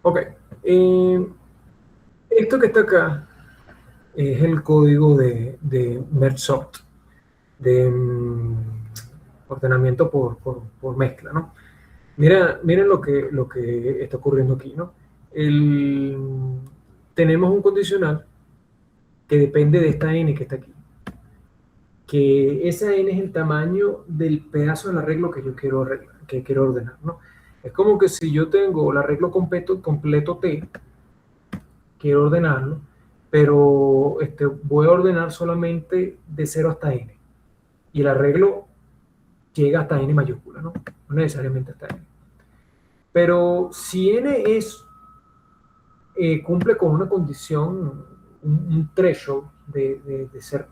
Ok. eh, Esto que está acá es el código de merge sort, de ordenamiento por mezcla, ¿no? Mira lo que está ocurriendo aquí, ¿no? El, Tenemos un condicional que depende de esta n que está aquí, que esa n es el tamaño del pedazo del arreglo que yo quiero arreglar, que quiero ordenar, ¿no? Es como que si yo tengo el arreglo completo T, quiero ordenarlo, pero voy a ordenar solamente de 0 hasta n. Y el arreglo llega hasta n mayúscula, ¿no? No necesariamente hasta n. Pero si n cumple con una condición, un threshold de ser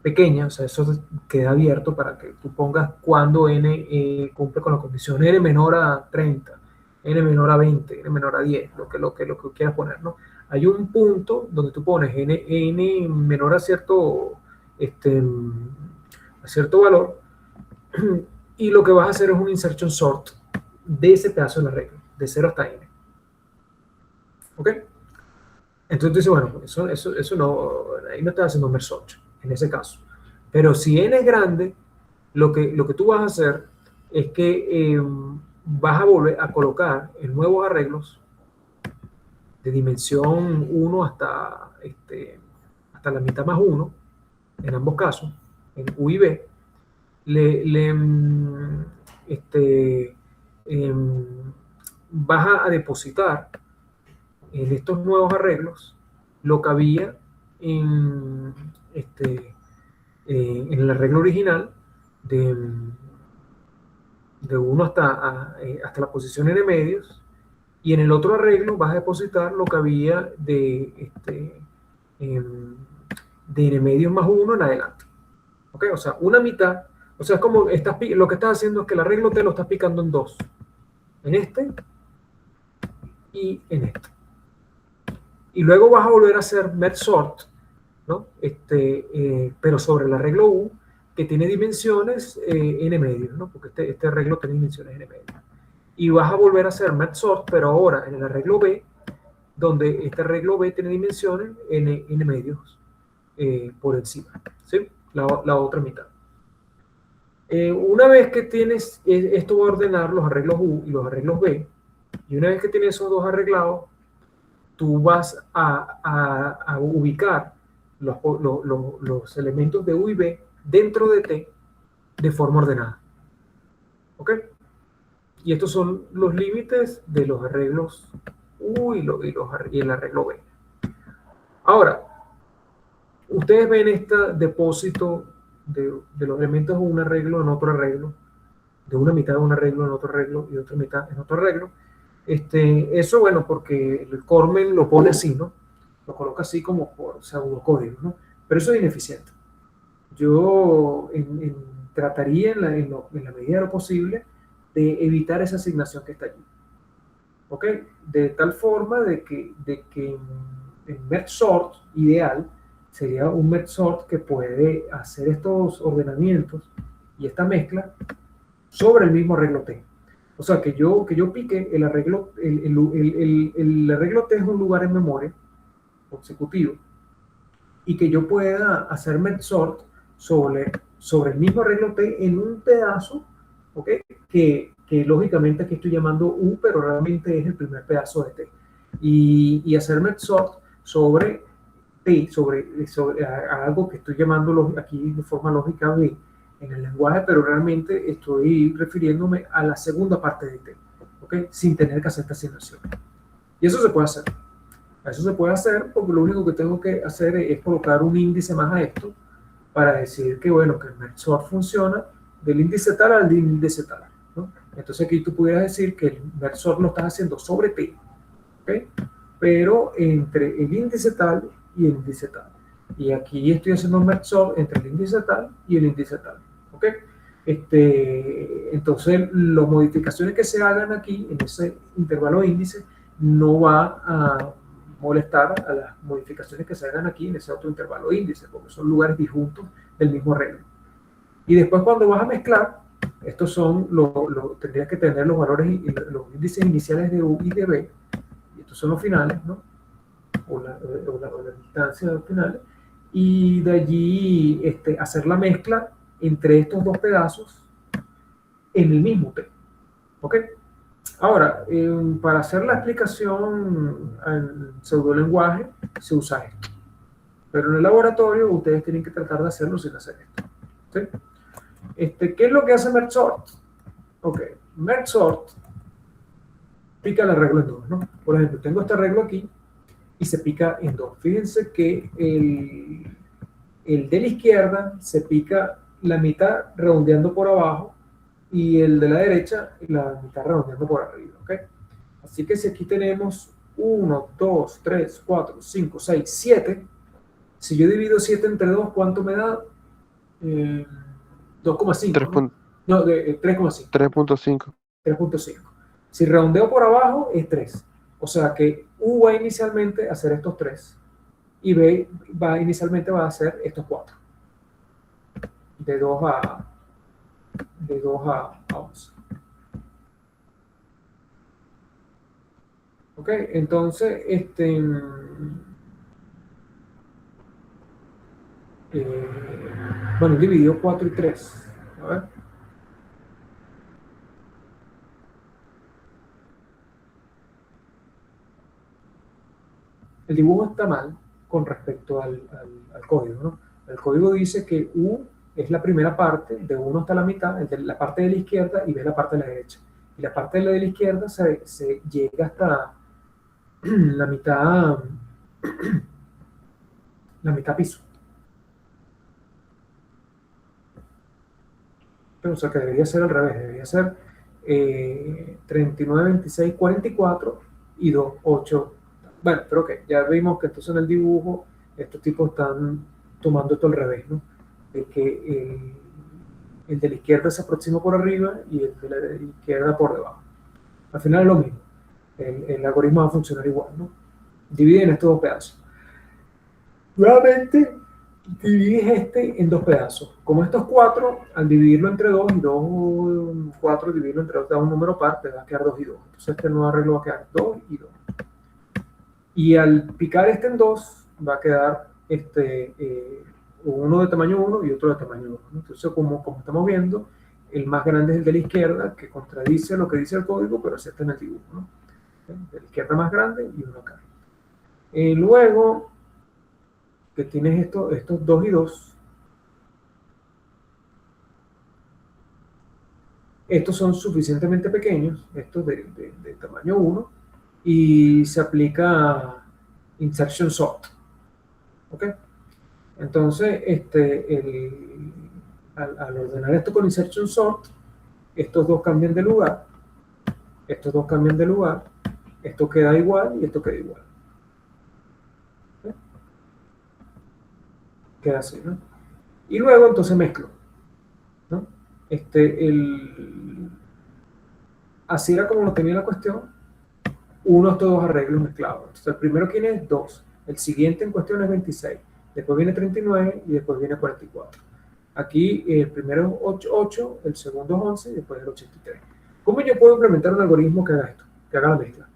pequeña, o sea, eso queda abierto para que tú pongas cuando n cumple con la condición n menor a 30, n menor a 20, n menor a 10, lo que quieras poner, ¿no? Hay un punto donde tú pones n menor a a cierto valor, y lo que vas a hacer es un insertion sort de ese pedazo de la regla, de 0 hasta n. ¿Ok? Entonces tú dices, bueno, eso no, ahí no estás haciendo merge sort en ese caso. Pero si n es grande, lo que tú vas a hacer es que vas a volver a colocar en nuevos arreglos de dimensión 1 hasta la mitad más 1, en ambos casos, en U y B, le este, em, vas a depositar en estos nuevos arreglos lo que había en, en el arreglo original de, de 1 hasta la posición n medios, y en el otro arreglo vas a depositar lo que había de n medios más 1 en adelante. ¿Ok? O sea, una mitad. O sea, es como lo que estás haciendo es que el arreglo te lo estás picando en dos. En este y en este. Y luego vas a volver a hacer merge sort, ¿no? Pero sobre el arreglo U, que tiene dimensiones n medios, ¿no? Porque este arreglo tiene dimensiones n medios. Y vas a volver a hacer merge sort, pero ahora en el arreglo B, donde este arreglo B tiene dimensiones n medios por encima, ¿sí? La otra mitad. Una vez que tienes, esto va a ordenar los arreglos U y los arreglos B, y una vez que tienes esos dos arreglados, tú vas a ubicar los elementos de U y B dentro de T de forma ordenada. ¿Ok? Y estos son los límites de los arreglos U y el arreglo B. Ahora, ustedes ven este depósito de los elementos de un arreglo en otro arreglo, de una mitad de un arreglo en otro arreglo y de otra mitad en otro arreglo. Eso, bueno, porque el Cormen lo pone así, ¿no? Lo coloca así como por pseudocódigo, ¿no? Pero eso es ineficiente. Yo trataría en la medida de lo posible de evitar esa asignación que está allí. ¿Ok? De tal forma de que en merge sort ideal sería un merge sort que puede hacer estos ordenamientos y esta mezcla sobre el mismo arreglo T. O sea, que yo pique el arreglo, el arreglo T es un lugar en memoria consecutivo, y que yo pueda hacer merge sort sobre el mismo arreglo T en un pedazo, ¿ok? Que lógicamente aquí estoy llamando U, pero realmente es el primer pedazo de T. Y hacer merge sort sobre T, sobre algo que estoy llamando aquí de forma lógica B en el lenguaje, pero realmente estoy refiriéndome a la segunda parte de T, ¿ok? Sin tener que hacer esta asignación. Y eso se puede hacer. Eso se puede hacer porque lo único que tengo que hacer es colocar un índice más a esto para decir que, bueno, que el merge sort funciona del índice tal al índice tal, ¿no? Entonces aquí tú pudieras decir que el merge sort lo estás haciendo sobre T, ¿ok? Pero entre el índice tal y el índice tal. Y aquí estoy haciendo un merge sort entre el índice tal y el índice tal, ¿ok? Entonces, las modificaciones que se hagan aquí en ese intervalo de índice no va a molestar a las modificaciones que se hagan aquí en ese otro intervalo de índice, porque son lugares disjuntos del mismo arreglo. Y después cuando vas a mezclar, estos son tendrías que tener los valores, los índices iniciales de U y de B, estos son los finales, ¿no? O las distancias finales, y de allí hacer la mezcla entre estos dos pedazos en el mismo T. ¿Ok? Ahora, para hacer la explicación en pseudolenguaje se usa esto. Pero en el laboratorio ustedes tienen que tratar de hacerlo sin hacer esto. ¿Sí? ¿Qué es lo que hace Merge-Sort? Ok, Merge-Sort pica el arreglo en dos, ¿no? Por ejemplo, tengo este arreglo aquí y se pica en dos. Fíjense que el de la izquierda se pica la mitad redondeando por abajo y el de la derecha la mitad redondeando por arriba, ¿ok? Así que si aquí tenemos 1, 2, 3, 4, 5, 6, 7, si yo divido 7 entre 2, ¿cuánto me da? 2,5, ¿no? No, 3,5. 3.5. 3.5. Si redondeo por abajo es 3. O sea que U va inicialmente a hacer estos 3 y B inicialmente va a hacer estos 4. De 2 a 11. Ok, entonces, bueno, dividió 4 y 3. A ver. El dibujo está mal con respecto al código, ¿no? El código dice que U es la primera parte, de 1 hasta la mitad, la parte de la izquierda, y B la parte de la derecha. Y la parte de la izquierda se llega hasta la mitad piso. Pero, o sea que debería ser al revés, debería ser 39, 26, 44 y 2, 8. Bueno, pero ok, ya vimos que entonces en el dibujo estos tipos están tomando esto al revés, ¿no? De que el de la izquierda se aproxima por arriba y el de la izquierda por debajo. Al final es lo mismo. El algoritmo va a funcionar igual, ¿no? Divide en estos dos pedazos. Nuevamente, divides en dos pedazos. Como estos 4, al dividirlo entre 2 y 2, 4, dividirlo entre 2, da un número par, te va a quedar 2 y 2. Entonces este nuevo arreglo va a quedar 2 y 2. Y al picar en 2, va a quedar uno de tamaño 1 y otro de tamaño 2. ¿no? Entonces, como estamos viendo, el más grande es el de la izquierda, que contradice lo que dice el código, pero es en el dibujo. ¿no? De la izquierda más grande y uno acá. Luego, que tienes estos 2 y 2, estos son suficientemente pequeños, estos de tamaño 1, y se aplica insertion sort. ¿Ok? Entonces, al ordenar esto con insertion sort, estos dos cambian de lugar, estos dos cambian de lugar, esto queda igual y esto queda igual. ¿Ok? Queda así, ¿no? Y luego entonces mezclo, ¿no? Así era como lo tenía la cuestión, uno de estos dos arreglos mezclados. Entonces el primero tiene 2, el siguiente en cuestión es 26, después viene 39 y después viene 44. Aquí el primero es 8, el segundo es 11 y después el 83. ¿Cómo yo puedo implementar un algoritmo que haga esto, que haga la mezcla?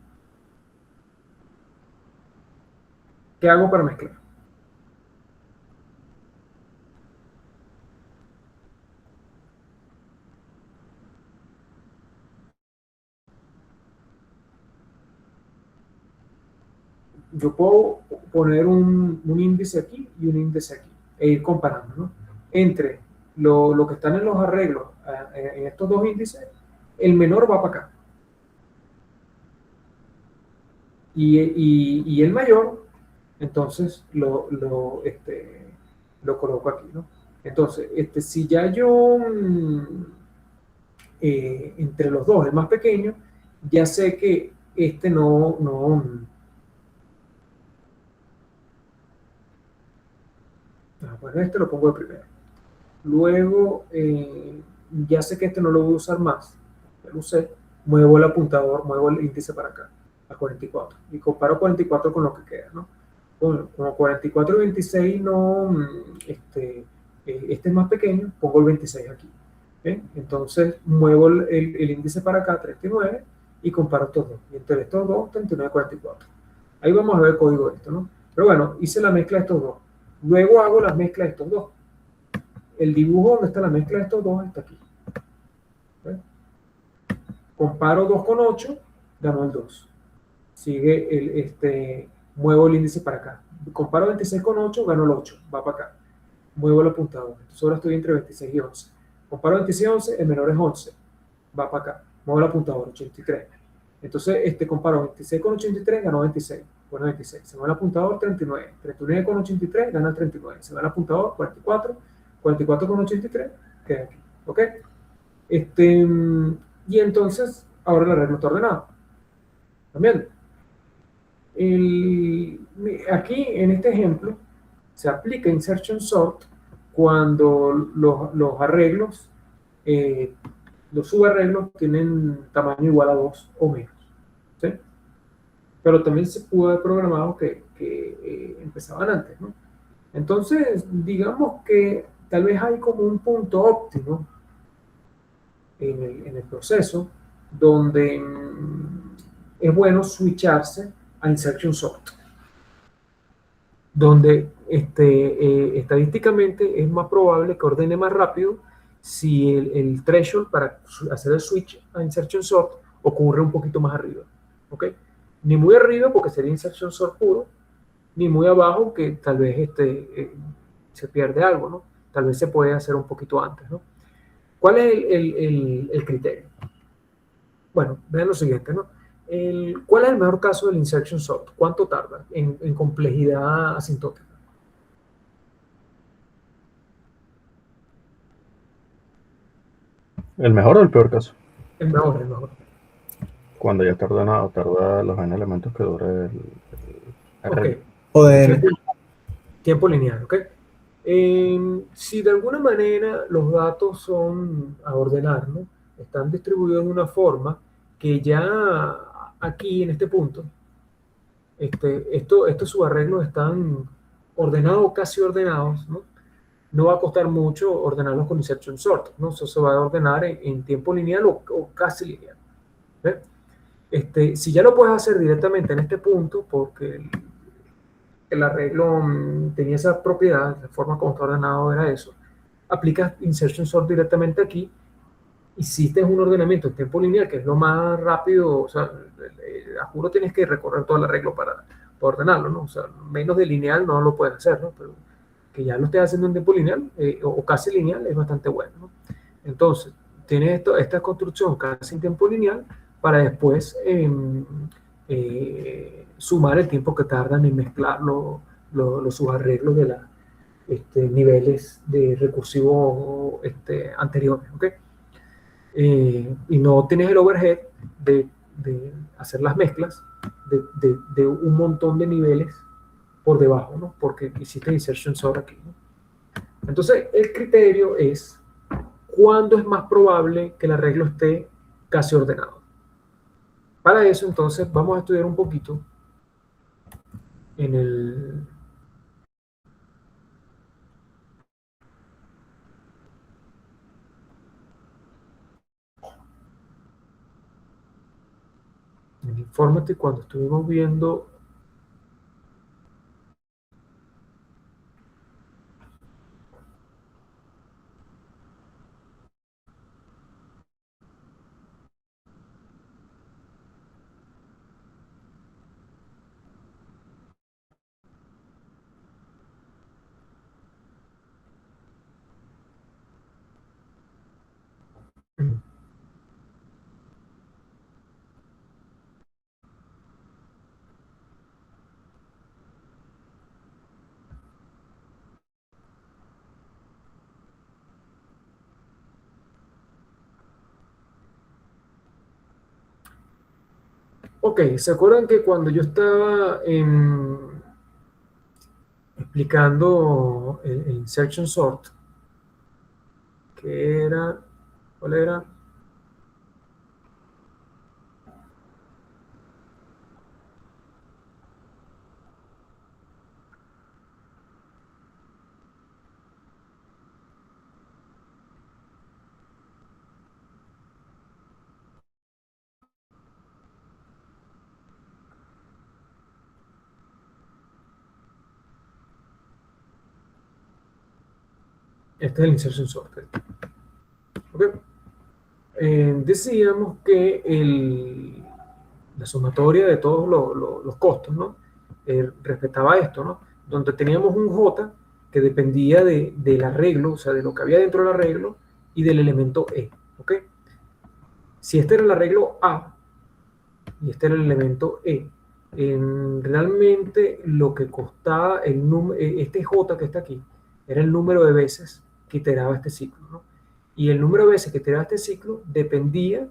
¿Qué hago para mezclar? Yo puedo poner un índice aquí y un índice aquí e ir comparando, ¿no? Entre lo que están en los arreglos en estos dos índices, el menor va para acá. Y el mayor, entonces lo coloco aquí, ¿no? Entonces, si ya yo entre los dos, el más pequeño, ya sé que bueno, este lo pongo de primero. Luego, ya sé que este no lo voy a usar más, ya lo usé, muevo el apuntador, muevo el índice para acá, a 44, y comparo 44 con lo que queda, ¿no? Como 44 y 26 no, este es más pequeño, pongo el 26 aquí. ¿okay? Entonces muevo el índice para acá, 39, y comparo estos dos. Y entre estos dos, 39, 44. Ahí vamos a ver el código de esto, ¿no? Pero bueno, hice la mezcla de estos dos. Luego hago la mezcla de estos dos. El dibujo donde está la mezcla de estos dos está aquí. ¿Ven? Comparo 2 con 8, ganó el 2. Sigue muevo el índice para acá. Comparo 26 con 8, ganó el 8, va para acá. Muevo el apuntador. Entonces ahora estoy entre 26 y 11. Comparo 26 y 11, el menor es 11, va para acá. Muevo el apuntador, 83. Entonces comparo 26 con 83, ganó 26. Bueno, 26. Se va el apuntador, 39. 39 con 83, gana el 39. Se va el apuntador, 44. 44 con 83, queda aquí. ¿Ok? Y entonces, ahora el arreglo está ordenado. También, aquí en este ejemplo, se aplica insertion sort cuando los arreglos, eh, los subarreglos tienen tamaño igual a 2 o menos. ¿Sí? Pero también se pudo haber programado que empezaban antes, ¿no? Entonces, digamos que tal vez hay como un punto óptimo en el proceso donde es bueno switcharse a insertion sort, donde estadísticamente es más probable que ordene más rápido si el threshold para hacer el switch a insertion sort ocurre un poquito más arriba. ¿Ok? Ni muy arriba porque sería insertion sort puro, ni muy abajo que tal vez se pierde algo, ¿no? Tal vez se puede hacer un poquito antes, ¿no? ¿Cuál es el criterio? Bueno, vean lo siguiente, ¿no? ¿Cuál es el mejor caso del insertion sort? ¿Cuánto tarda en complejidad asintótica? ¿El mejor o el peor caso? El mejor, el mejor. Cuando ya está ordenado, tarda los n elementos que dure el Ok, arreglo. Joder, tiempo lineal, ¿ok? Si de alguna manera los datos son a ordenar, ¿no? Están distribuidos de una forma que ya aquí, en este punto, estos subarreglos están ordenados o casi ordenados, ¿no? No va a costar mucho ordenarlos con insertion sort, ¿no? Eso se va a ordenar en tiempo lineal o casi lineal. ¿Ves? Si ya lo puedes hacer directamente en este punto, porque el arreglo tenía esa propiedad, la forma como está ordenado era eso, aplicas insertion sort directamente aquí, hiciste un ordenamiento en tiempo lineal, que es lo más rápido, o sea, a juro tienes que recorrer todo el arreglo para ordenarlo, ¿no? O sea, menos de lineal no lo puedes hacer, ¿no? Pero que ya lo estés haciendo en tiempo lineal o casi lineal es bastante bueno, ¿no? Entonces, tienes esta construcción casi en tiempo lineal para después sumar el tiempo que tardan en mezclar los subarreglos de los niveles de recursivo anteriores, ¿ok? Y no tienes el overhead de hacer las mezclas de un montón de niveles por debajo, ¿no? Porque hiciste insertion sort aquí, ¿no? Entonces, el criterio es cuándo es más probable que el arreglo esté casi ordenado. Para eso, entonces, vamos a estudiar un poquito en en Informative cuando estuvimos viendo. Ok, ¿se acuerdan que cuando yo estaba explicando el insertion sort, que era, ¿cuál era? Este es el insertion sorted. ¿Okay? Decíamos que la sumatoria de todos los costos, ¿no? Respetaba esto, ¿no? Donde teníamos un J que dependía del arreglo, o sea, de lo que había dentro del arreglo y del elemento E. ¿Ok? Si este era el arreglo A y este era el elemento E, realmente lo que costaba este J que está aquí era el número de veces que iteraba este ciclo, ¿no? Y el número de veces que iteraba este ciclo dependía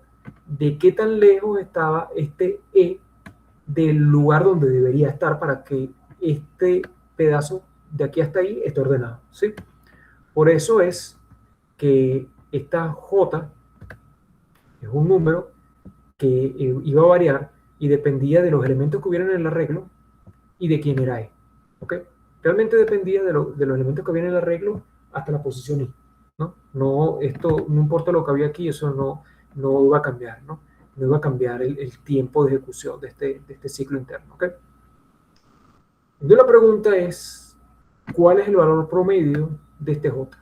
de qué tan lejos estaba este E del lugar donde debería estar para que este pedazo de aquí hasta ahí esté ordenado, ¿sí? Por eso es que esta J es un número que iba a variar y dependía de los elementos que hubieran en el arreglo y de quién era E. ¿Ok? Realmente dependía de los elementos que había en el arreglo hasta la posición I. No, esto, no importa lo que había aquí, eso no iba a cambiar, ¿no? No iba a cambiar el tiempo de ejecución de este ciclo interno. ¿Ok? Entonces la pregunta es, ¿cuál es el valor promedio de este J?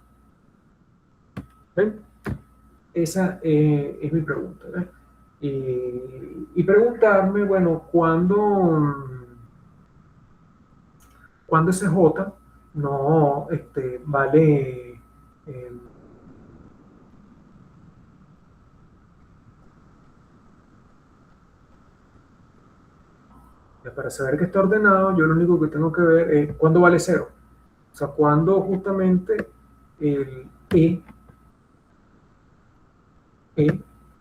¿Ven? Esa es mi pregunta. ¿Ven? Y preguntarme, bueno, ¿cuándo ese J no vale para saber que está ordenado, yo lo único que tengo que ver es cuándo vale 0. O sea, cuándo justamente el E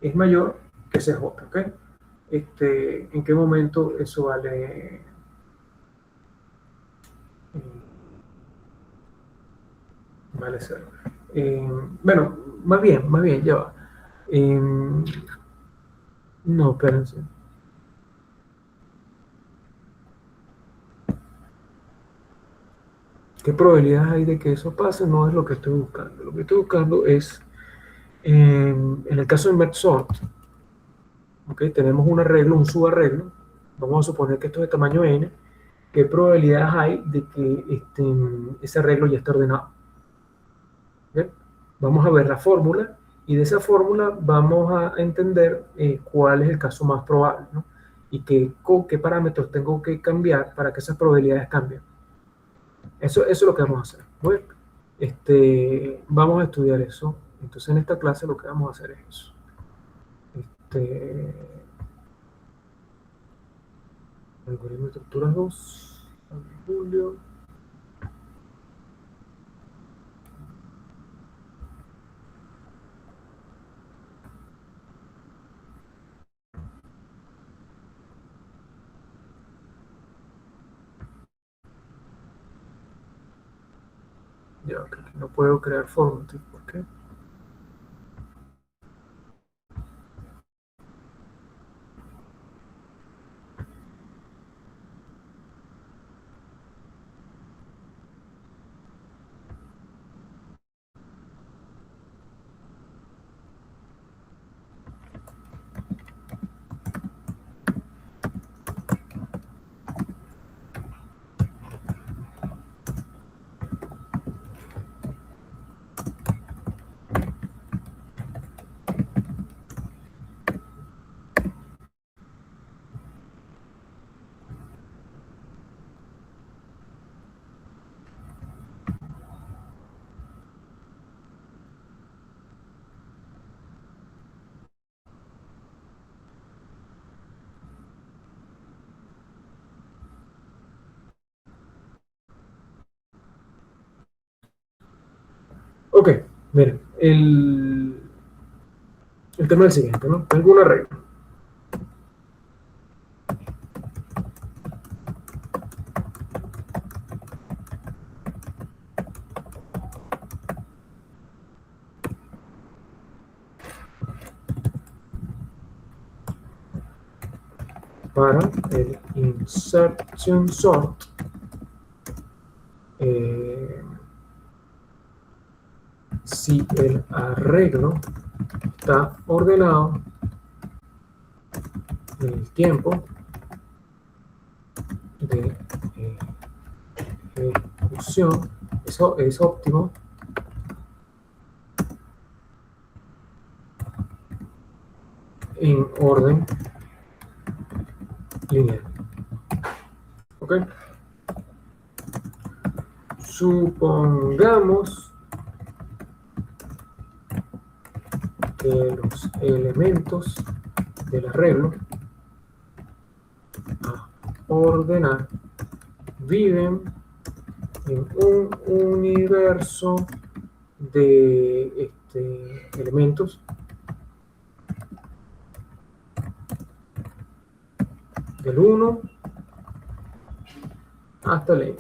es mayor que ese J, ¿ok? ¿En qué momento eso vale 0? Bueno, más bien, ya va. No, espérense. ¿Qué probabilidades hay de que eso pase? No es lo que estoy buscando. Lo que estoy buscando es, en el caso de merge sort, ¿okay? Tenemos un arreglo, un subarreglo. Vamos a suponer que esto es de tamaño n. ¿Qué probabilidades hay de que ese arreglo ya esté ordenado? ¿Bien? Vamos a ver la fórmula y de esa fórmula vamos a entender cuál es el caso más probable, ¿no? Y con qué parámetros tengo que cambiar para que esas probabilidades cambien. Eso es lo que vamos a hacer. Bueno, vamos a estudiar eso. Entonces en esta clase lo que vamos a hacer es eso. Algoritmo de estructuras 2, Julio. Ya, creo que no puedo crear formatos. ¿Por qué? Ok, miren, el tema es el siguiente, ¿no? Tengo una regla. Para el insertion sort, si el arreglo está ordenado en el tiempo de ejecución, eso es óptimo en orden lineal. ¿Ok? Supongamos que los elementos del arreglo a ordenar viven en un universo de elementos del 1 hasta el n.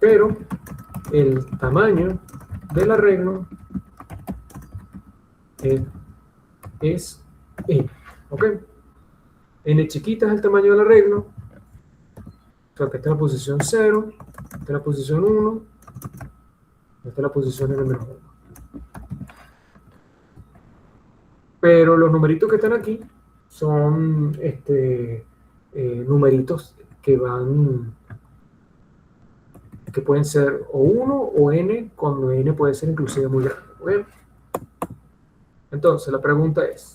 Pero el tamaño del arreglo es n. ¿Ok? N chiquita es el tamaño del arreglo. O sea, que está en la posición 0, está en la posición 1, está en la posición n-1. Pero los numeritos que están aquí son numeritos que pueden ser o 1 o n, cuando n puede ser inclusive muy grande. ¿Bien? Entonces, la pregunta es,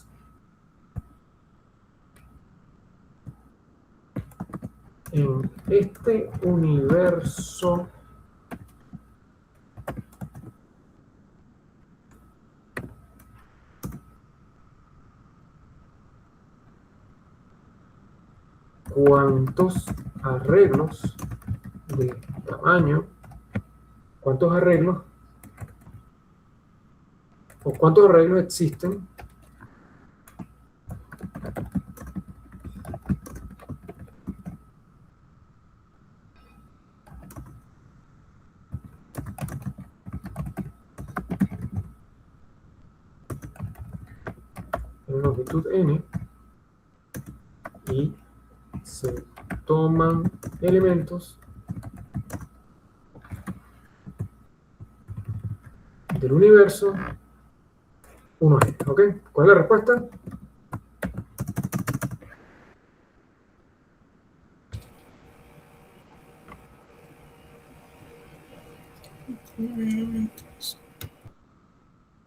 en este universo ¿cuántos arreglos de tamaño, cuántos arreglos existen en longitud n y se toman elementos del universo 1n? ¿Ok? ¿Cuál es la respuesta?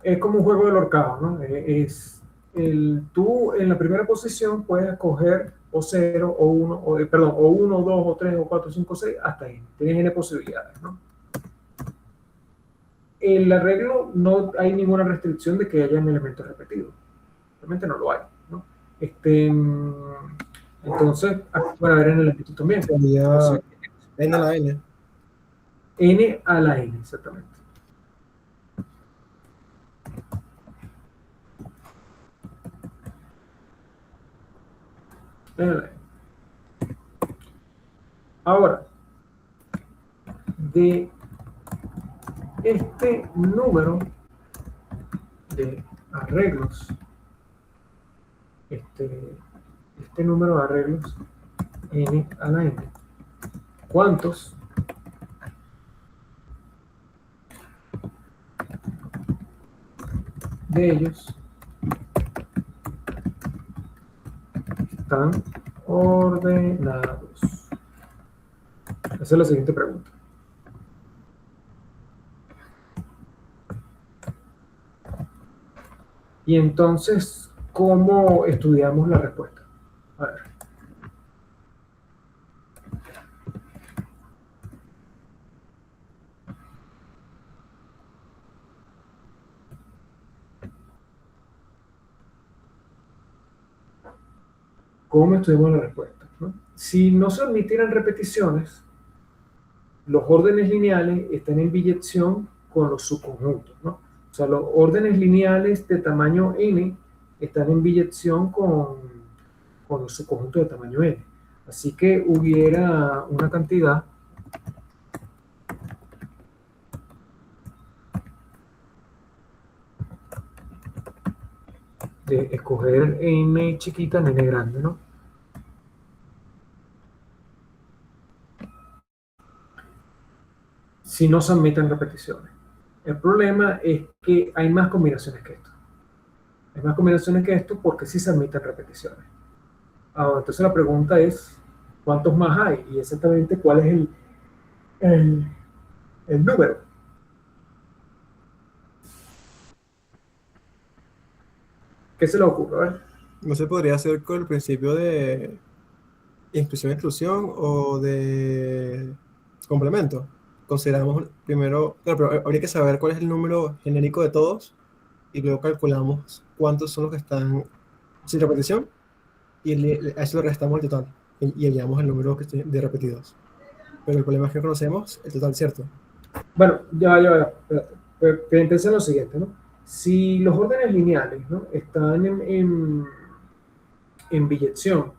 Es como un juego del ahorcado, ¿no? Tú en la primera posición puedes escoger o 0, o 1, perdón, o 1, 2, o 3, o 4, 5, 6, hasta n. Tienes n posibilidades, ¿no? El arreglo no hay ninguna restricción de que hayan elementos repetidos. Realmente no lo hay, ¿no? Entonces, puede haber en el ejemplo también. Sería Entonces, n a la n. n a la n, exactamente. N a la n. Ahora, de este número de arreglos, este número de arreglos n a la n, ¿cuántos de ellos están ordenados? Esa es la siguiente pregunta. Y entonces, ¿cómo estudiamos la respuesta? A ver. ¿Cómo estudiamos la respuesta? ¿No? Si no se admitieran repeticiones, los órdenes lineales están en biyección con los subconjuntos, ¿no? O sea, los órdenes lineales de tamaño n están en biyección con los subconjuntos de tamaño n. Así que hubiera una cantidad de escoger n chiquita en n grande, ¿no? Si no se admiten repeticiones. El problema es que hay más combinaciones que esto. Hay más combinaciones que esto porque sí se admiten repeticiones. Entonces la pregunta es, ¿cuántos más hay? Y exactamente cuál es el número. ¿Qué se le ocurre? A ver. No se podría hacer con el principio de inclusión-exclusión o de complemento. Consideramos primero, claro, pero habría que saber cuál es el número genérico de todos y luego calculamos cuántos son los que están sin repetición y a eso le restamos el total y hallamos el número que de repetidos. Pero el problema es que no conocemos el total, ¿cierto? Bueno, ya. Espérate. Pensé en lo siguiente, ¿no? Si los órdenes lineales, ¿no? están en biyección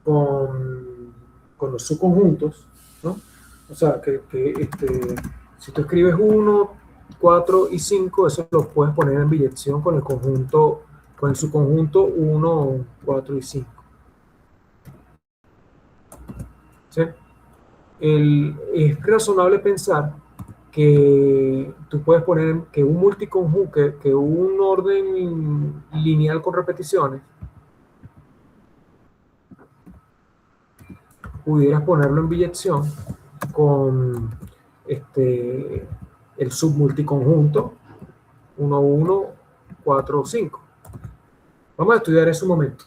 con los subconjuntos, ¿no? O sea, si tú escribes 1, 4 y 5, eso los puedes poner en biyección con el conjunto, con el subconjunto 1, 4 y 5. ¿Sí? Es razonable pensar que tú puedes poner que un multiconjunto, que un orden lineal con repeticiones, pudieras ponerlo en biyección con el submulticonjunto 1, 1, 4, 5. Vamos a estudiar eso un momento.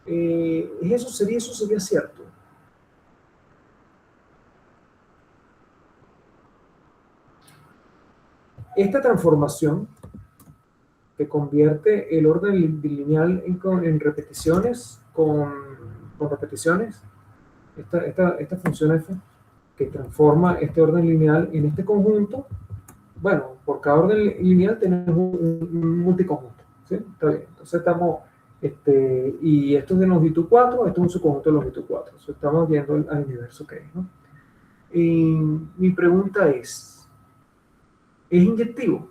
Eso sería cierto. Esta transformación que convierte el orden lineal en repeticiones con repeticiones, esta función f que transforma este orden lineal en este conjunto. Bueno, por cada orden lineal tenemos un multiconjunto, ¿sí? Está bien. Entonces estamos, y esto es de longitud 4, esto es un subconjunto de longitud 4. Entonces estamos viendo al universo que es, ¿no? Y mi pregunta ¿es inyectivo?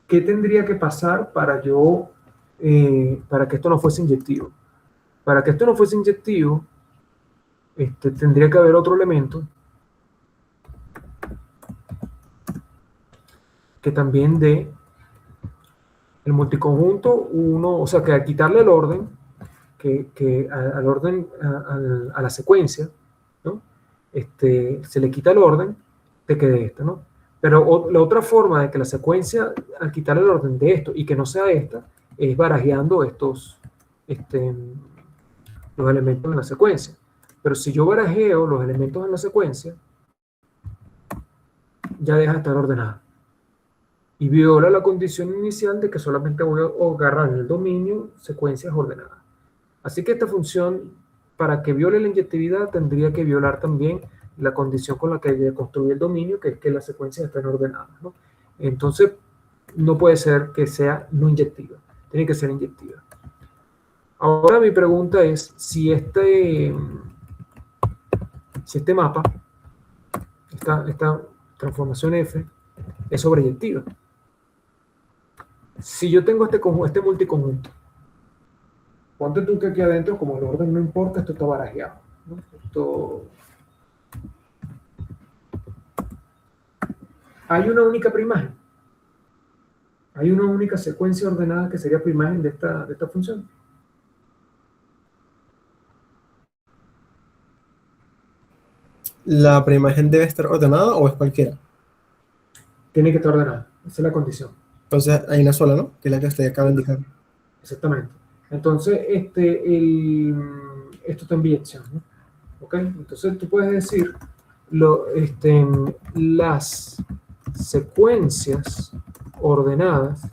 ¿Qué tendría que pasar para para que esto no fuese inyectivo? Para que esto no fuese inyectivo, tendría que haber otro elemento que también dé el multiconjunto 1, o sea, que al quitarle el orden, al orden, a la secuencia, ¿no? Se le quita el orden, te quede esta, ¿no? Pero la otra forma de que la secuencia, al quitarle el orden de esto y que no sea esta, es barajeando los elementos en la secuencia. Pero si yo barajeo los elementos en la secuencia, ya deja de estar ordenada. Y viola la condición inicial de que solamente voy a agarrar en el dominio secuencias ordenadas. Así que esta función, para que viole la inyectividad, tendría que violar también la condición con la que construye el dominio, que es que las secuencias estén ordenadas, ¿no? Entonces, no puede ser que sea no inyectiva, tiene que ser inyectiva. Ahora mi pregunta es si este mapa, esta transformación F, es sobreyectiva. Si yo tengo este multiconjunto, ponte tú que aquí adentro, como el orden no importa, esto está barajeado, ¿no? Hay una única primagen. Hay una única secuencia ordenada que sería primagen de esta función. ¿La preimagen debe estar ordenada o es cualquiera? Tiene que estar ordenada. Esa es la condición. Entonces hay una sola, ¿no? Que es la que usted acaba de indicar. Exactamente. Entonces, esto está en biyección, ¿no? ¿Ok? Entonces tú puedes decir las secuencias ordenadas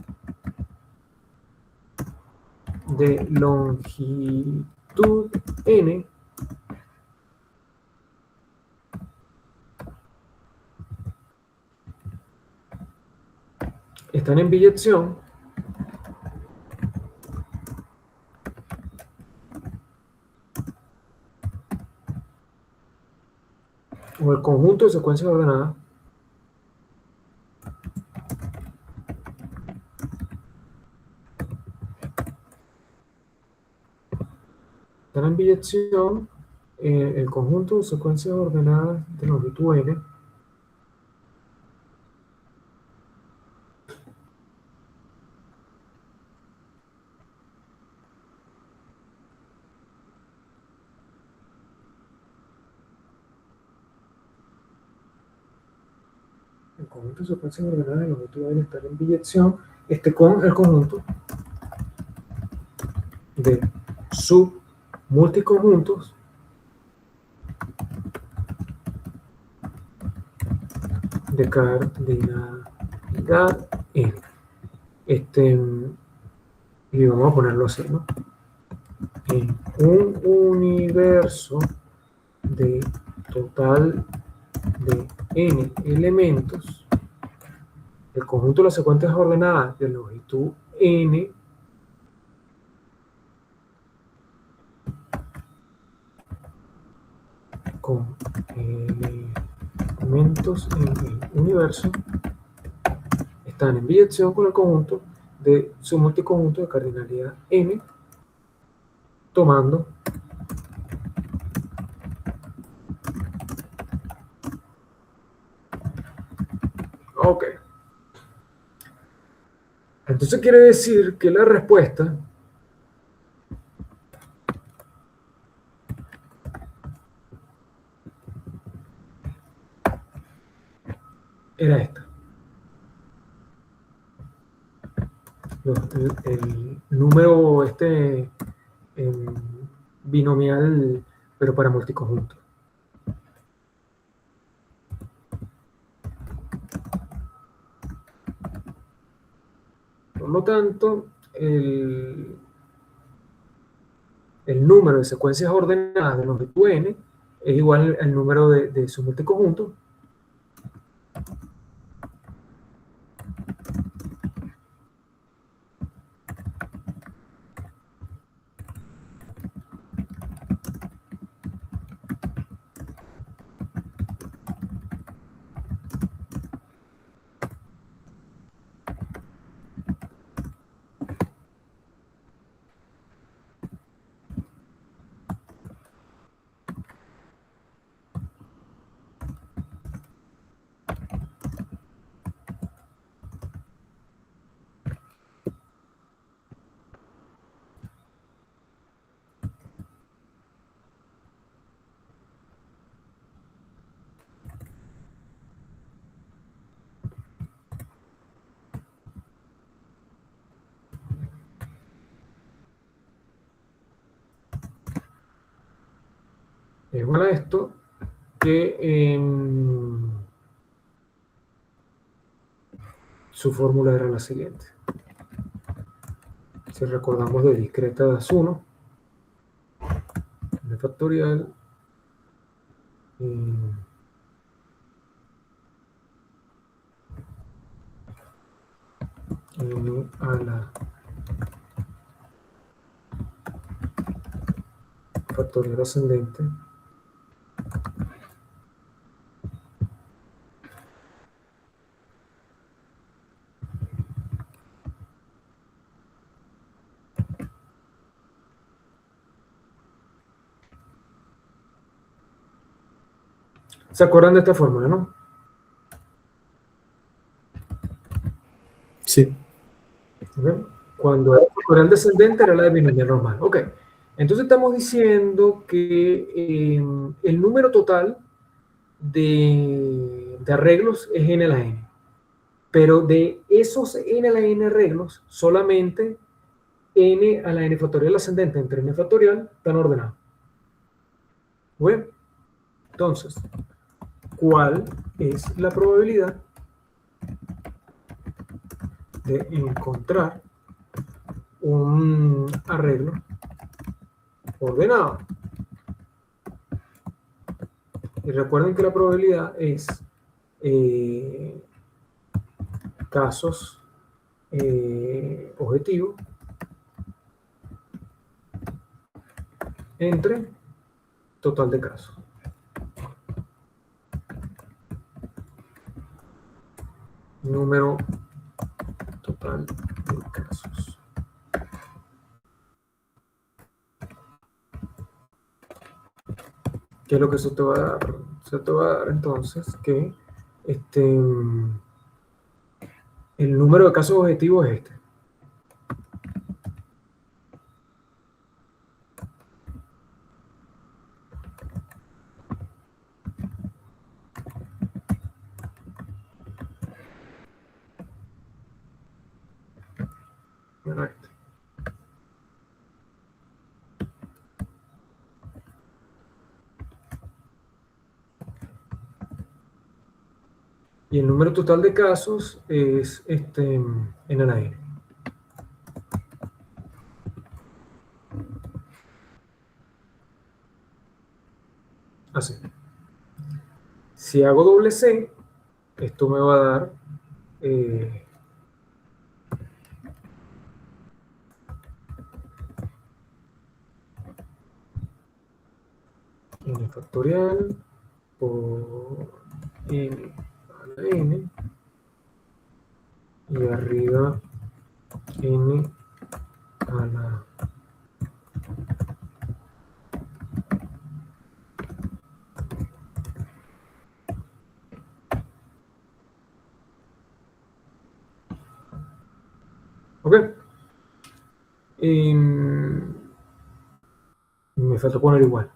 de longitud n están en biyección o el conjunto de secuencias ordenadas están en biyección el conjunto de secuencias ordenadas de longitud n conjunto de secuencias ordenadas de longitud deben estar en biyección con el conjunto de submulticonjuntos de cardinalidad n. Y vamos a ponerlo así, ¿no? En un universo de total de n elementos, el conjunto de las secuencias ordenadas de longitud n con elementos en el universo están en biyección con el conjunto de su multiconjunto de cardinalidad n, tomando ok. Entonces quiere decir que la respuesta era esta. El número binomial, pero para multiconjunto. Por lo tanto, el número de secuencias ordenadas de longitud n es igual al número de su multiconjunto es igual a esto, que su fórmula era la siguiente. Si recordamos de discreta das 1, n factorial, n a la factorial ascendente ¿se acuerdan de esta fórmula, no? Sí. ¿Okay? Cuando era factorial descendente era la de binomial normal. Ok. Entonces estamos diciendo que el número total de arreglos es n a la n. Pero de esos n a la n arreglos, solamente n a la n factorial ascendente entre n factorial están ordenados. Bueno, entonces, ¿cuál es la probabilidad de encontrar un arreglo ordenado? Y recuerden que la probabilidad es casos objetivos entre total de casos. Número total de casos. ¿Qué es lo que eso te va a dar? Se te va a dar entonces que el número de casos objetivos es este. Y el número total de casos es n a la n. Así. Si hago doble C, esto me va a dar n factorial por n a la n y arriba n a la ok. Me falta poner igual.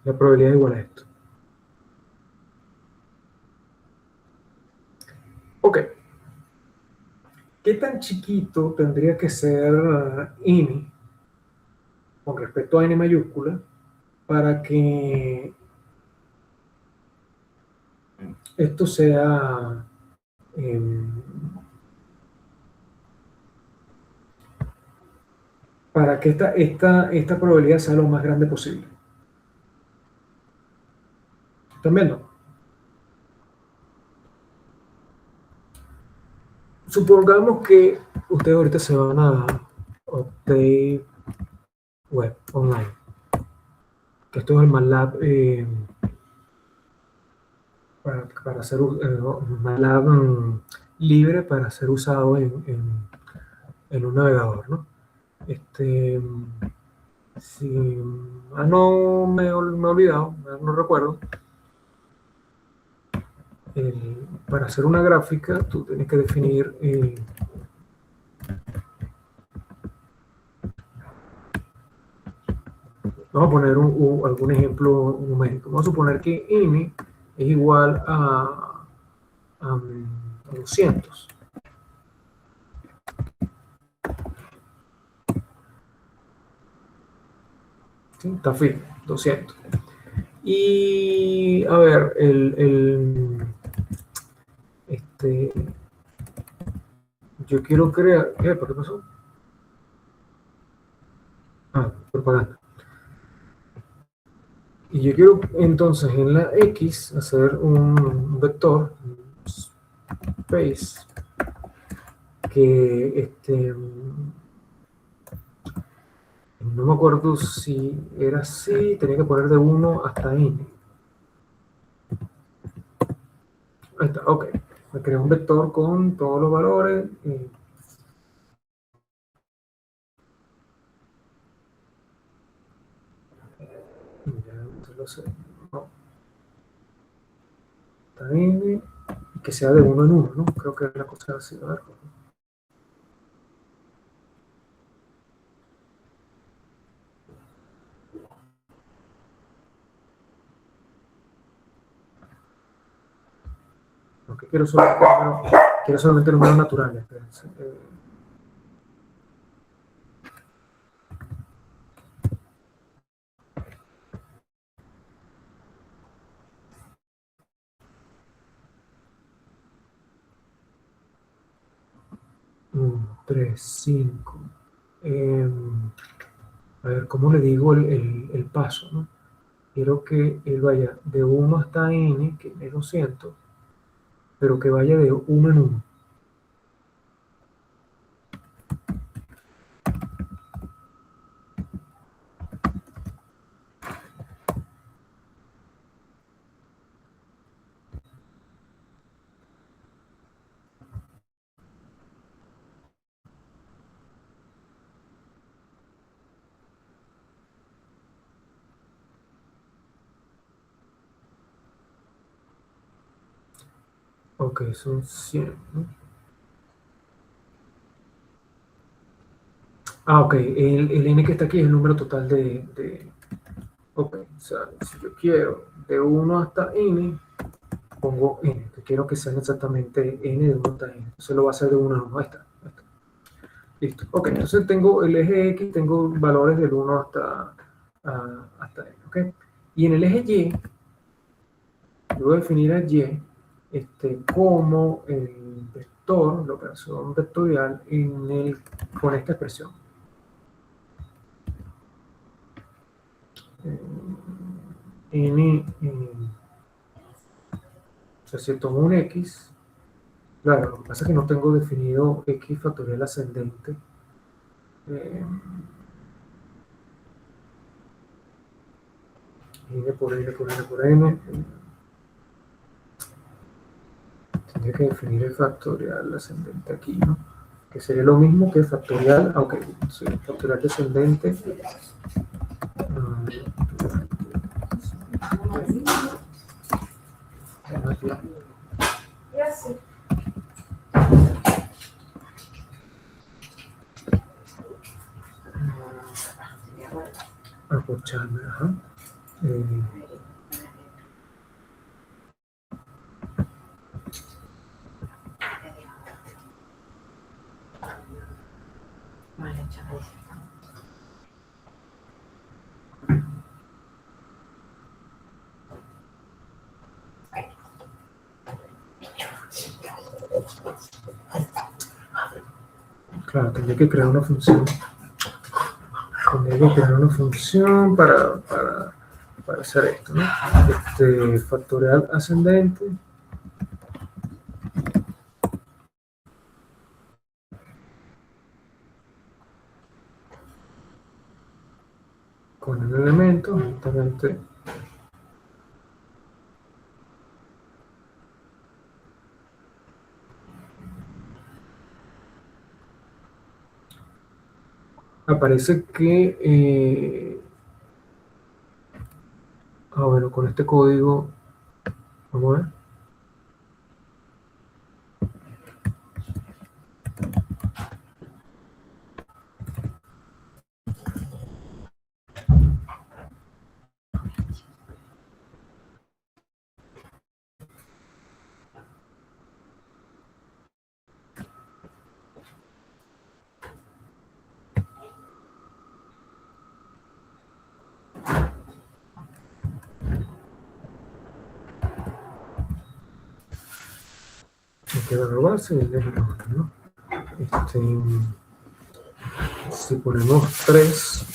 La probabilidad es igual a esto. Ok. ¿Qué tan chiquito tendría que ser n con respecto a n mayúscula para que esto sea para que esta probabilidad sea lo más grande posible? ¿Están viendo? Supongamos que ustedes ahorita se van a Update Web Online, que esto es el MATLAB para hacer MATLAB libre para ser usado en un navegador, ¿no? Si, no me he olvidado, no recuerdo. Para hacer una gráfica, tú tienes que definir vamos a poner algún ejemplo numérico. Vamos a suponer que n es igual a 200. ¿Sí? Está firme, 200. Y a ver, yo quiero crear. ¿Por qué pasó? Propaganda. Y yo quiero entonces en la X hacer un vector space que no me acuerdo si era así, tenía que poner de 1 hasta n. Ahí está, ok. Me creé un vector con todos los valores. No. Hasta n. Y que sea de 1 en 1, ¿no? Creo que la cosa así. A ver. Okay, quiero solamente números naturales. Uno, 3, 5. A ver, ¿cómo le digo el paso, ¿no? Quiero que él vaya de 1 hasta n, que es 200, pero que vaya de 1 en 1. Ok, son 100, ¿no? Ok, el n que está aquí es el número total ok, o sea, si yo quiero de 1 hasta n, pongo n, que quiero que sean exactamente n de 1 hasta n. Entonces lo va a hacer de 1 a 1. Ahí está. Listo. Ok, entonces tengo el eje X, tengo valores del 1 hasta N. ¿Ok? Y en el eje Y, yo voy a definir a Y como el vector, la operación vectorial con esta expresión. N, o sea, si tomo un X, claro, lo que pasa es que no tengo definido X factorial ascendente. N por N por N por N. Tendría que definir el factorial ascendente aquí, ¿no? Que sería lo mismo que factorial, aunque sí, factorial descendente. Apocharme, ajá. Claro, tendría que crear una función. Tendría que crear una función para hacer esto, ¿no? Factorial ascendente. Con el elemento, justamente. Aparece que, bueno, con este código, vamos a ver. Aquí va a robarse el eje, ¿no? Si ponemos 3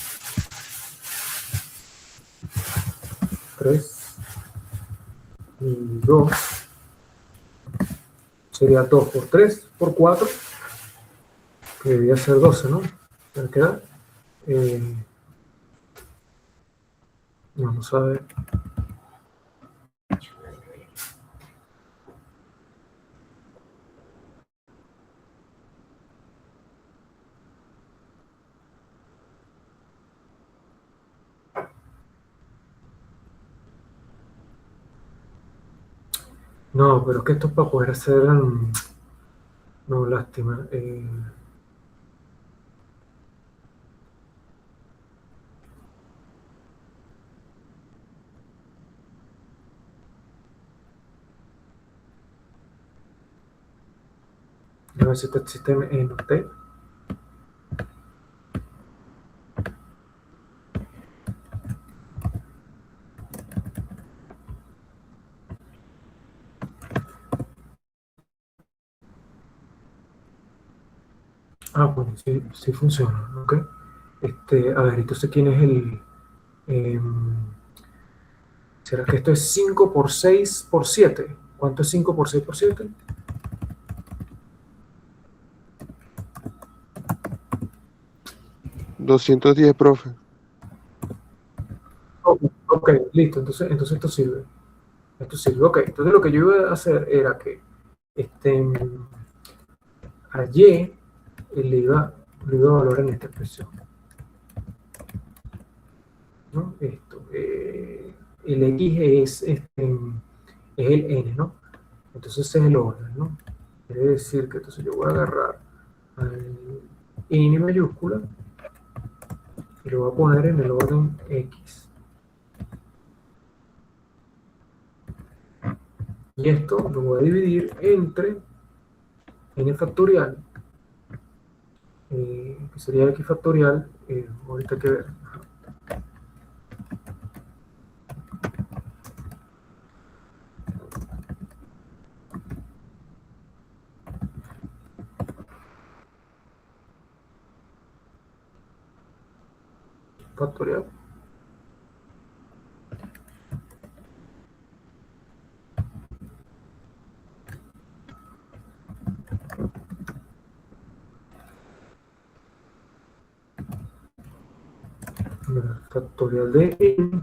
y 2, sería 2 por 3 por 4, que debería ser 12, ¿no? ¿Me queda? Vamos a ver. No, pero es que esto es para poder hacer... no, lástima. A ver si este sistema en T. Bueno, sí, sí funciona, ¿ok? A ver, entonces, ¿quién es el...? ¿Será que esto es 5 por 6 por 7? ¿Cuánto es 5 por 6 por 7? $210, profe. Ok, listo, entonces esto sirve. Esto sirve, ok. Entonces lo que yo iba a hacer era que a Y le iba a valorar en esta expresión, ¿no? El X es el N, ¿no? Entonces ese es el orden, ¿no? Quiere decir que entonces yo voy a agarrar al N mayúscula y lo voy a poner en el orden X. Y esto lo voy a dividir entre N factorial que sería x factorial, ahorita hay que ver. Factorial. Factorial de n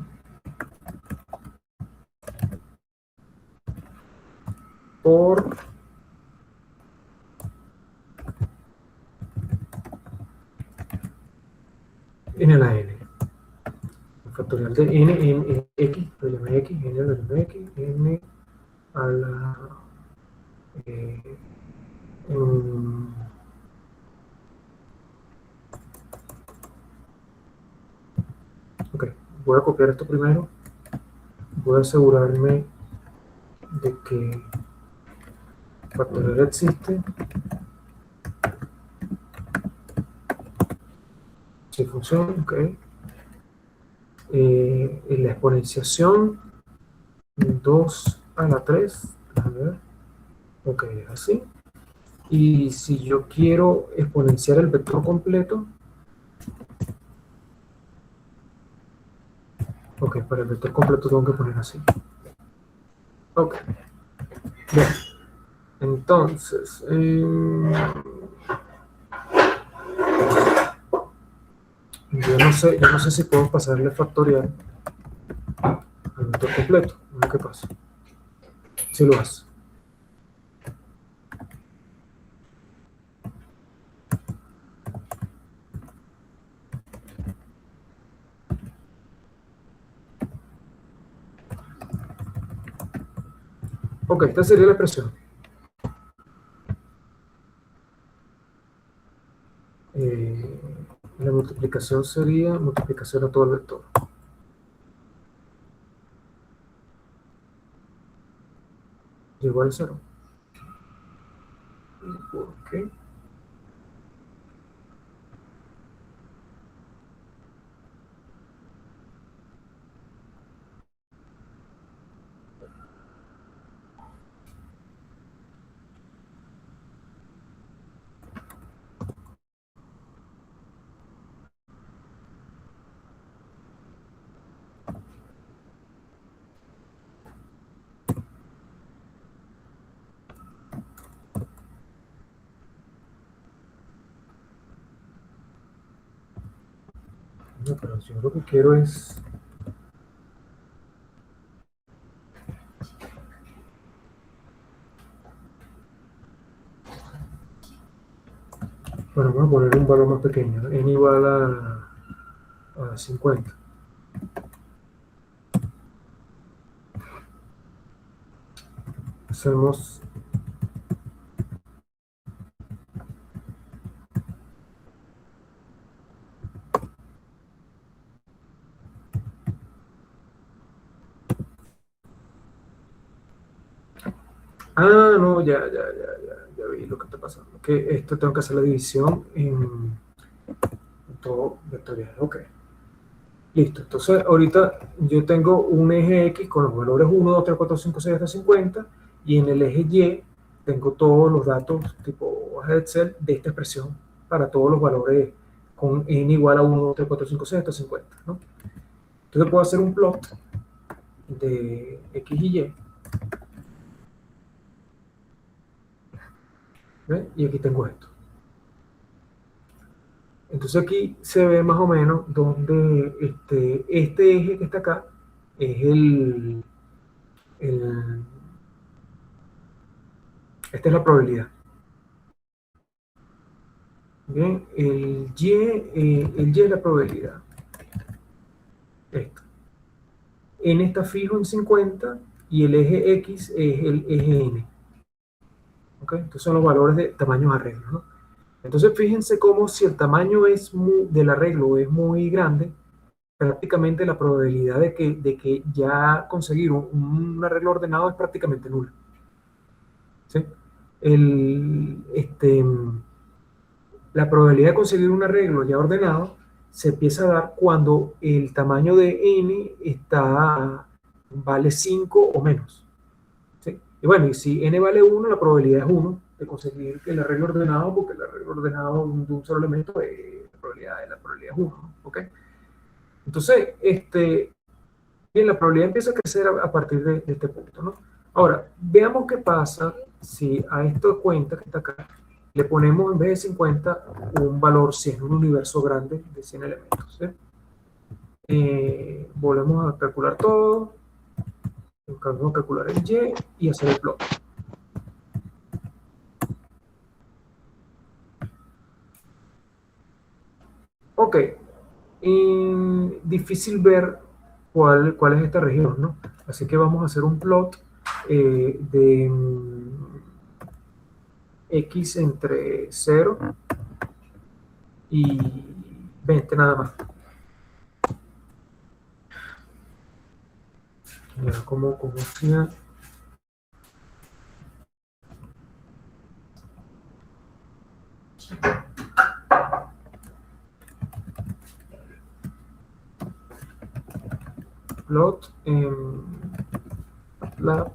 por n a la n. Factorial de n x, problema x, n a la x, n a la... ok, voy a copiar esto primero. Voy a asegurarme de que factorial existe. Si funciona, ok. La exponenciación 2 a la 3, a ver, ok, así. Y si yo quiero exponenciar el vector completo, ok, para el vector completo tengo que poner así. Ok, bien. Entonces, yo no sé si puedo pasarle factorial al vector completo. A ver qué pasa. Si lo hace. Ok, esta sería la expresión. La multiplicación sería multiplicación a todo el vector. Igual a 0. ¿Por qué? No, pero yo lo que quiero es... Bueno, vamos a poner un valor más pequeño. N igual a 50. Hacemos... Ah, no, ya vi lo que está pasando. Que esto tengo que hacer la división en todo vectorial. Ok. Listo. Entonces, ahorita yo tengo un eje X con los valores 1, 2, 3, 4, 5, 6 hasta 50. Y en el eje Y tengo todos los datos tipo hoja de Excel de esta expresión para todos los valores con n igual a 1, 2, 3, 4, 5, 6 hasta 50, ¿no? Entonces puedo hacer un plot de X y Y. ¿Ve? Y aquí tengo esto. Entonces aquí se ve más o menos donde este eje que está acá es esta es la probabilidad. Bien, el Y es la probabilidad. Esto. N está fijo en 50 y el eje X es el eje N. ¿Ok? Entonces son los valores de tamaños arreglos, ¿no? Entonces fíjense cómo si el tamaño del arreglo es muy grande, prácticamente la probabilidad de que ya conseguir un arreglo ordenado es prácticamente nula. ¿Sí? La probabilidad de conseguir un arreglo ya ordenado se empieza a dar cuando el tamaño de n vale 5 o menos. ¿Sí? Y bueno, y si n vale 1, la probabilidad es 1 de conseguir el arreglo ordenado, porque el arreglo ordenado de un solo elemento la probabilidad es 1. ¿No? ¿Ok? Entonces, bien, la probabilidad empieza a crecer a partir de este punto, ¿no? Ahora, veamos qué pasa si a esta cuenta que está acá le ponemos en vez de 50 un valor 100, un universo grande de 100 elementos. ¿Sí? Volvemos a calcular todo, vamos a calcular el y y hacer el plot. Ok, difícil ver cuál es esta región, ¿no? Así que vamos a hacer un plot de x entre 0 y 20 nada más. Mira cómo hacía. Plot en MATLAB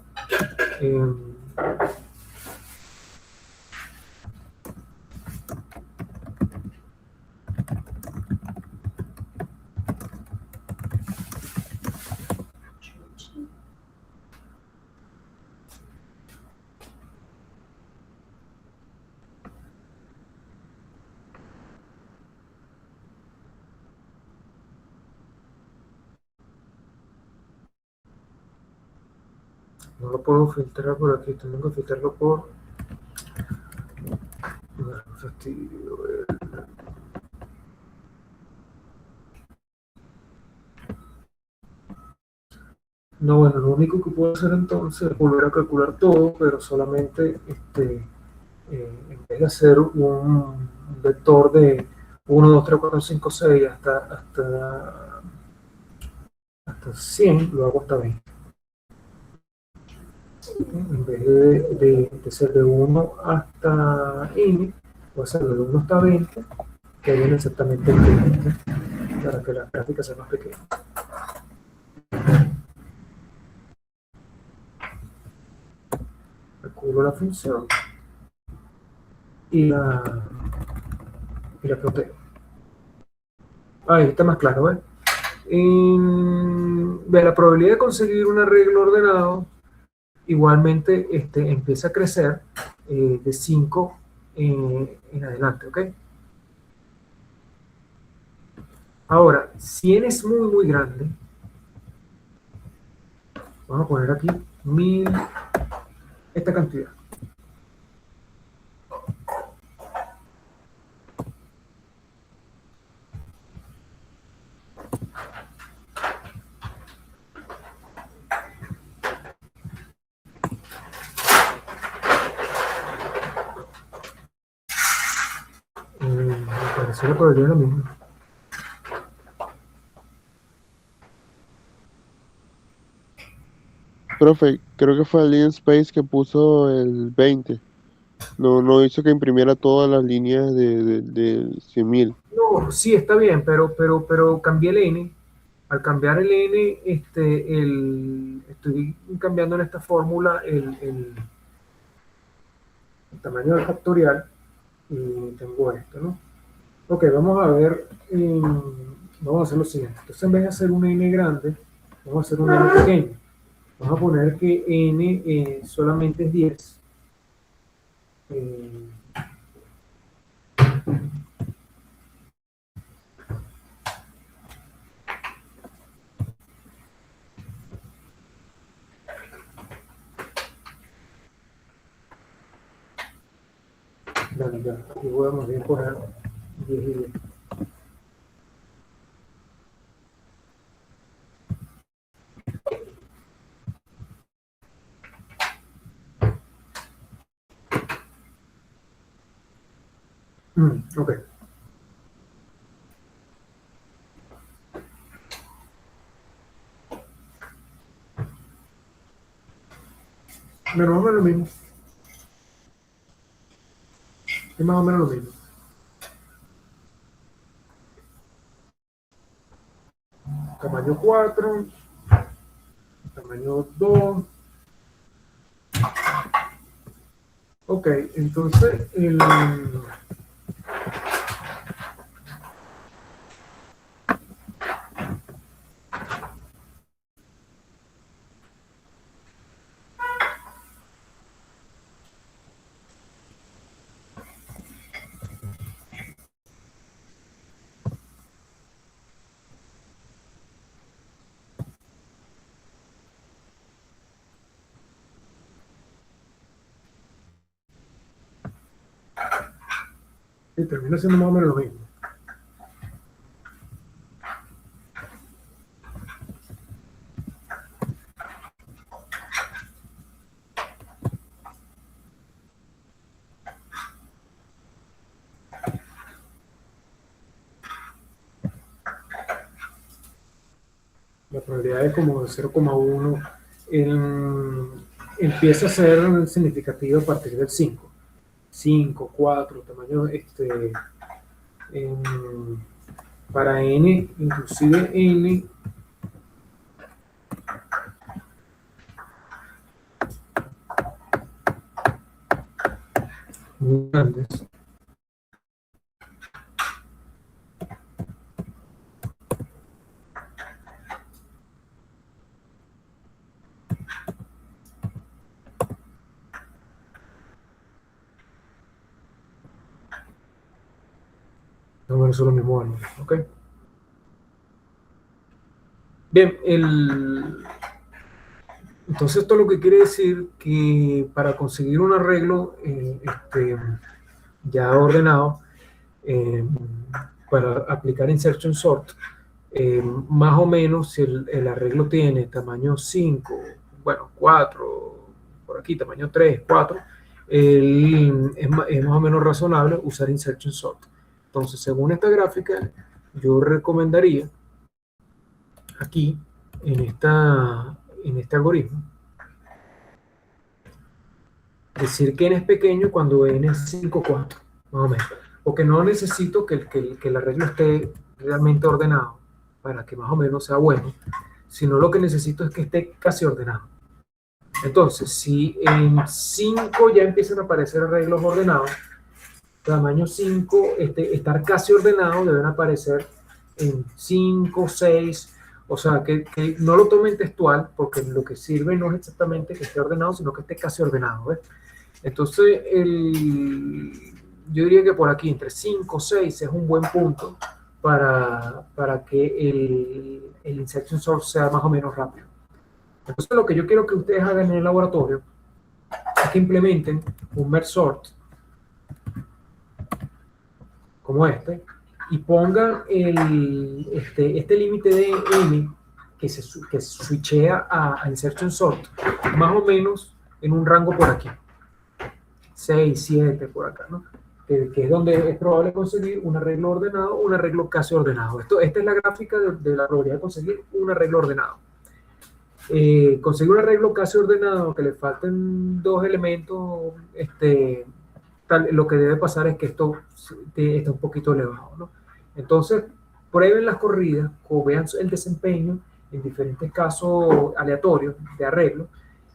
no lo puedo filtrar por aquí, tengo que filtrarlo por fastidio. No, bueno, lo único que puedo hacer entonces es volver a calcular todo, pero solamente en vez de hacer un vector de 1, 2, 3, 4, 5, 6 hasta 100, lo hago hasta 20. En vez de ser de 1 hasta n, voy a hacerlo de 1 hasta 20, que viene exactamente el 20, para que la gráfica sea más pequeña. Calculo la función y la ploteo. Ahí está más claro, ¿ves? Ve, la probabilidad de conseguir un arreglo ordenado igualmente empieza a crecer de 5 en adelante, ¿ok? Ahora, si n es muy, muy grande, vamos a poner aquí 1000, esta cantidad. Me pareció la probabilidad lo mismo. Profe, creo que fue Alien Space que puso el 20. No hizo que imprimiera todas las líneas de 100.000. No, sí, está bien, pero cambié el n. Al cambiar el n, estoy cambiando en esta fórmula el tamaño del factorial y tengo esto, ¿no? Ok, vamos a ver, vamos a hacer lo siguiente. Entonces, en vez de hacer un n grande, vamos a hacer un n pequeño. Vamos a poner que n solamente es 10. Dale, ya, aquí voy a más bien poner 10 y 10. Ok. Bueno, más o menos lo mismo. Es más o menos lo mismo. tamaño 4, tamaño 2. Ok, entonces y termina siendo más o menos lo mismo. La probabilidad es como de 0,1. Empieza a ser significativo a partir del 5. 5, 4, tamaño para n, inclusive n muy grandes. No, eso es lo mismo, ¿ok? Bien, entonces esto lo que quiere decir que para conseguir un arreglo ya ordenado, para aplicar insertion sort, más o menos si el arreglo tiene tamaño 5, bueno, 4, por aquí tamaño 3, 4, es más o menos razonable usar insertion sort. Entonces, según esta gráfica, yo recomendaría aquí, en este algoritmo, decir que n es pequeño cuando n es 5, 4, más o menos. Porque no necesito que el arreglo esté realmente ordenado para que más o menos sea bueno, sino lo que necesito es que esté casi ordenado. Entonces, si en 5 ya empiezan a aparecer arreglos ordenados, tamaño 5, estar casi ordenado deben aparecer en 5, 6, o sea, que no lo tomen textual, porque lo que sirve no es exactamente que esté ordenado, sino que esté casi ordenado, ¿ves? Entonces, yo diría que por aquí, entre 5, 6 es un buen punto para que el insertion sort sea más o menos rápido. Entonces, lo que yo quiero que ustedes hagan en el laboratorio es que implementen un merge sort como y pongan este límite de n que switchea a insertion sort más o menos en un rango por aquí, 6, 7 por acá, ¿no? Que es donde es probable conseguir un arreglo ordenado o un arreglo casi ordenado. Esta es la gráfica de la probabilidad de conseguir un arreglo ordenado. Conseguir un arreglo casi ordenado que le falten 2 elementos, lo que debe pasar es que esto está un poquito elevado, ¿no? Entonces, prueben las corridas, o vean el desempeño en diferentes casos aleatorios de arreglo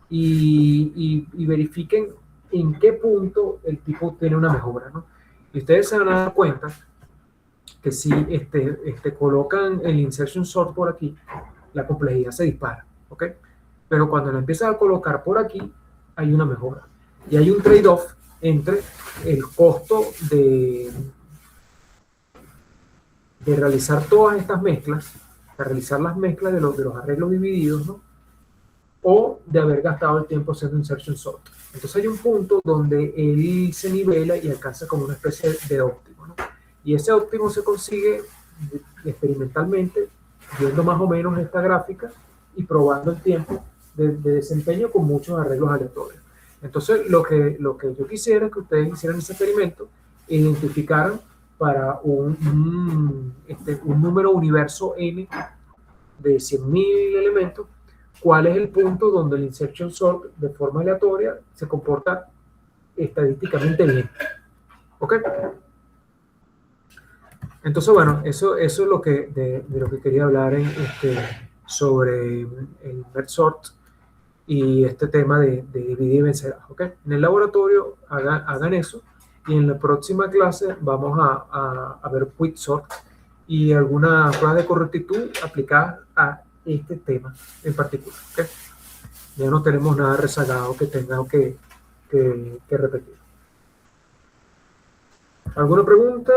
y verifiquen en qué punto el tipo tiene una mejora, ¿no? Y ustedes se van a dar cuenta que si colocan el insertion sort por aquí, la complejidad se dispara, ¿ok? Pero cuando la empiezan a colocar por aquí, hay una mejora. Y hay un trade-off entre el costo de realizar todas estas mezclas, de realizar las mezclas de los arreglos divididos, ¿no? O de haber gastado el tiempo haciendo insertion sort. Entonces hay un punto donde él se nivela y alcanza como una especie de óptimo, ¿no? Y ese óptimo se consigue experimentalmente viendo más o menos esta gráfica y probando el tiempo de desempeño con muchos arreglos aleatorios. Entonces lo que yo quisiera es que ustedes hicieran ese experimento e identificaran para un número universo n de 100.000 elementos, cuál es el punto donde el insertion sort de forma aleatoria se comporta estadísticamente bien. ¿Ok? Entonces, bueno, eso es lo que, de lo que quería hablar sobre el merge sort y este tema de dividir y vencerás, ¿ok? En el laboratorio hagan eso y en la próxima clase vamos a ver quicksort y alguna prueba de correctitud aplicada a este tema en particular, ¿ok? Ya no tenemos nada rezagado que tenga que repetir. ¿Alguna pregunta?